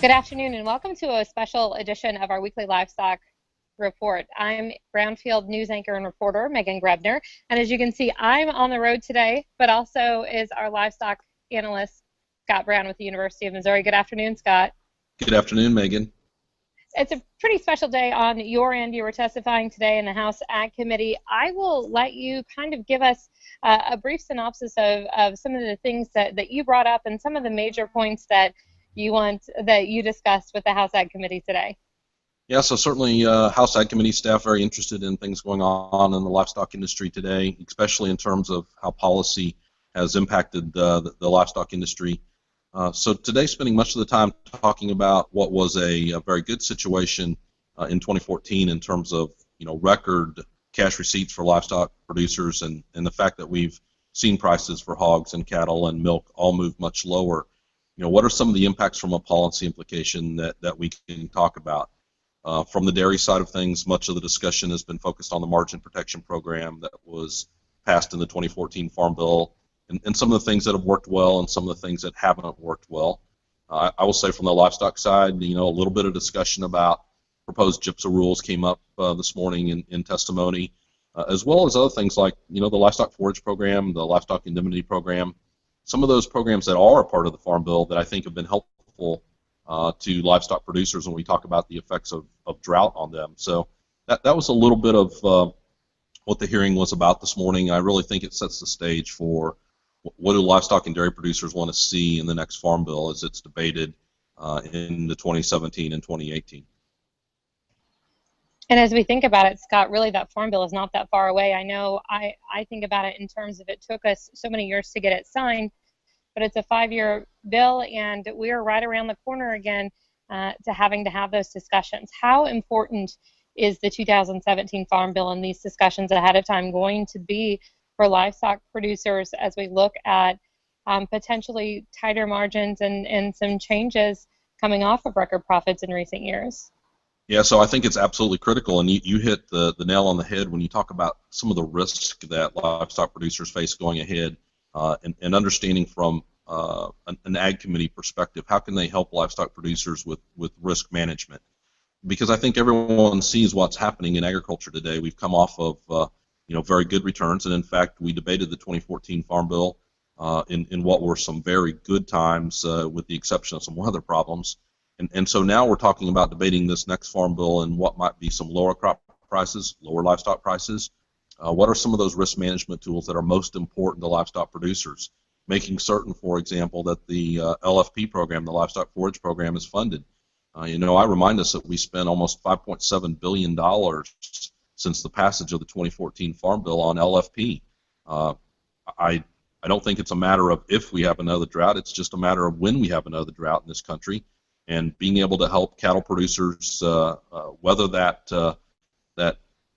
Good afternoon and welcome to a special edition of our weekly livestock report. I'm Brownfield news anchor and reporter Meghan Grebner, and as you can see, I'm on the road today, but also is our livestock analyst Scott Brown with the University of Missouri. Good afternoon, Scott. Good afternoon, Megan. It's a pretty special day on your end. You were testifying today in the House Ag Committee. I will let you kind of give us a brief synopsis of some of the things that you brought up and some of the major points that you discussed with the House Ag Committee today. Yeah, so certainly House Ag Committee staff very interested in things going on in the livestock industry today, especially in terms of how policy has impacted the livestock industry. So today, spending much of the time talking about what was a very good situation in 2014 in terms of record cash receipts for livestock producers and the fact that we've seen prices for hogs and cattle and milk all move much lower. What are some of the impacts from a policy implication that we can talk about? From the dairy side of things, much of the discussion has been focused on the margin protection program that was passed in the 2014 Farm Bill and some of the things that have worked well and some of the things that haven't worked well. I will say from the livestock side, a little bit of discussion about proposed GIPSA rules came up this morning in testimony, as well as other things like, the livestock forage program, the livestock indemnity program, some of those programs that are a part of the Farm Bill that I think have been helpful to livestock producers when we talk about the effects of drought on them. So that was a little bit of what the hearing was about this morning. I really think it sets the stage for what do livestock and dairy producers want to see in the next Farm Bill as it's debated in the 2017 and 2018. And as we think about it, Scott, really that Farm Bill is not that far away. I know I think about it in terms of it took us so many years to get it signed, but it's a 5-year bill, and we're right around the corner again to having to have those discussions. How important is the 2017 Farm Bill and these discussions ahead of time going to be for livestock producers as we look at potentially tighter margins and some changes coming off of record profits in recent years? Yeah, so I think it's absolutely critical, and you hit the nail on the head when you talk about some of the risk that livestock producers face going ahead, and understanding from an Ag Committee perspective, how can they help livestock producers with risk management? Because I think everyone sees what's happening in agriculture today. We've come off of very good returns, and in fact, we debated the 2014 Farm Bill in what were some very good times, with the exception of some weather problems. And so now we're talking about debating this next Farm Bill and what might be some lower crop prices, lower livestock prices. What are some of those risk management tools that are most important to livestock producers? Making certain, for example, that the LFP program, the Livestock Forage Program, is funded. I remind us that we spent almost $5.7 billion since the passage of the 2014 Farm Bill on LFP. I don't think it's a matter of if we have another drought, it's just a matter of when we have another drought in this country. And being able to help cattle producers weather that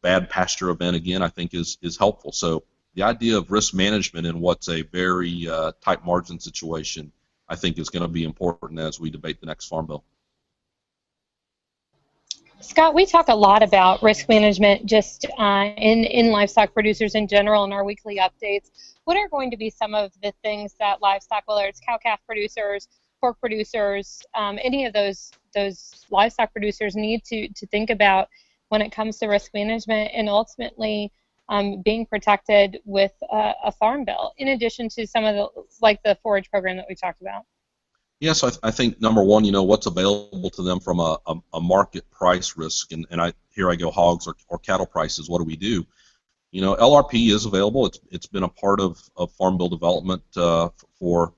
bad pasture event again, I think is helpful. So the idea of risk management in what's a very tight margin situation, I think, is going to be important as we debate the next Farm Bill. Scott, we talk a lot about risk management just in livestock producers in general in our weekly updates. What are going to be some of the things that livestock, whether it's cow-calf producers, pork producers, any of those livestock producers need to think about when it comes to risk management and ultimately being protected with a Farm Bill, in addition to some of the forage program that we talked about? Yes, yeah, so I think number one, what's available to them from a market price risk, and here I go, hogs or cattle prices. What do we do? LRP is available. It's been a part of Farm Bill development for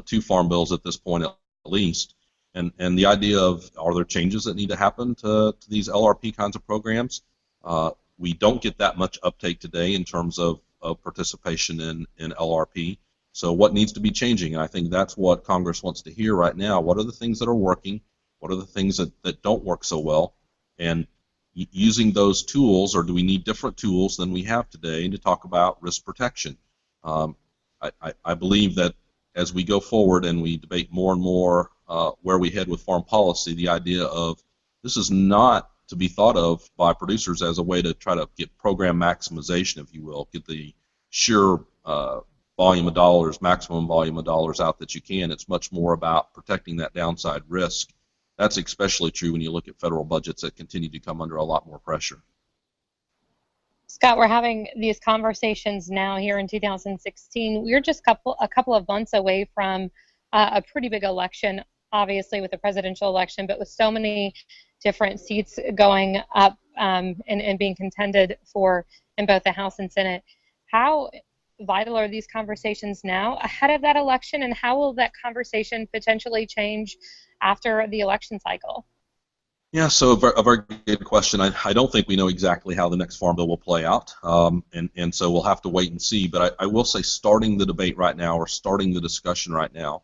2 Farm Bills at this point at least, and the idea of, are there changes that need to happen to these LRP kinds of programs? We don't get that much uptake today in terms of participation in LRP. So what needs to be changing? And I think that's what Congress wants to hear right now. What are the things that are working? What are the things that don't work so well? And using those tools, or do we need different tools than we have today to talk about risk protection? I believe that as we go forward and we debate more and more where we head with farm policy, the idea of this is not to be thought of by producers as a way to try to get program maximization, if you will, get the sheer volume of dollars, maximum volume of dollars out that you can. It's much more about protecting that downside risk That's especially true when you look at federal budgets that continue to come under a lot more pressure. Scott, we're having these conversations now here in 2016. We're just a couple of months away from a pretty big election, obviously with the presidential election, but with so many different seats going up and being contended for in both the House and Senate. How vital are these conversations now ahead of that election, and how will that conversation potentially change after the election cycle? Yeah, so a very good question. I don't think we know exactly how the next farm bill will play out, and so we'll have to wait and see. But I will say starting the debate right now, or starting the discussion right now,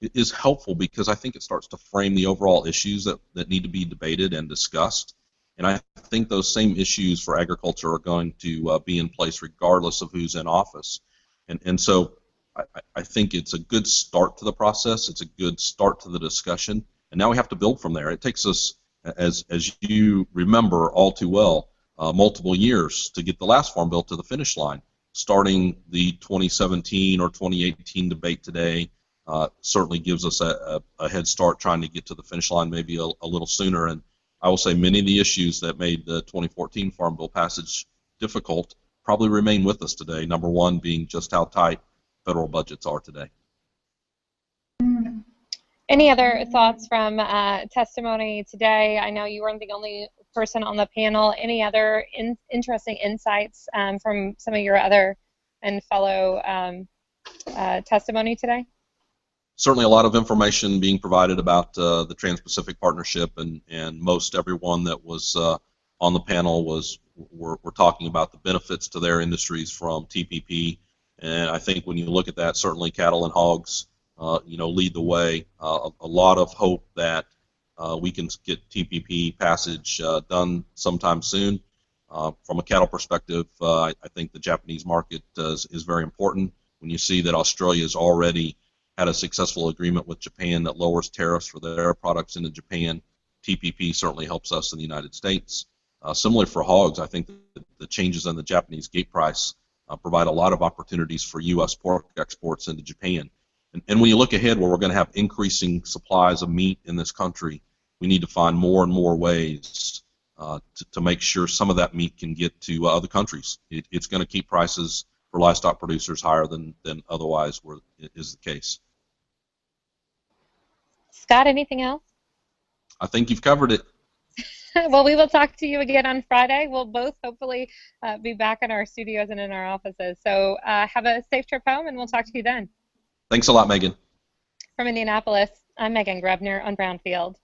is helpful because I think it starts to frame the overall issues that need to be debated and discussed. And I think those same issues for agriculture are going to be in place regardless of who's in office. And so I think it's a good start to the process. It's a good start to the discussion. And now we have to build from there. It takes us, as you remember all too well, multiple years to get the last farm bill to the finish line. Starting the 2017 or 2018 debate today certainly gives us a head start trying to get to the finish line maybe a little sooner. And I will say many of the issues that made the 2014 farm bill passage difficult probably remain with us today. Number one being just how tight federal budgets are today. Any other thoughts from testimony today? I know you weren't the only person on the panel. Any other interesting insights from some of your other and fellow testimony today? Certainly a lot of information being provided about the Trans-Pacific Partnership, and most everyone that was on the panel were talking about the benefits to their industries from TPP. And I think when you look at that, certainly cattle and hogs lead the way. A lot of hope that we can get TPP passage done sometime soon. From a cattle perspective, I think the Japanese market is very important. When you see that Australia has already had a successful agreement with Japan that lowers tariffs for their products into Japan, TPP certainly helps us in the United States. Similarly for hogs, I think that the changes in the Japanese gate price provide a lot of opportunities for U.S. pork exports into Japan. And when you look ahead where we're going to have increasing supplies of meat in this country, we need to find more and more ways to make sure some of that meat can get to other countries. It's going to keep prices for livestock producers higher than otherwise is the case. Scott, anything else? I think you've covered it. Well, we will talk to you again on Friday. We'll both hopefully be back in our studios and in our offices. So have a safe trip home, and we'll talk to you then. Thanks a lot, Megan. From Indianapolis, I'm Meghan Grebner on Brownfield.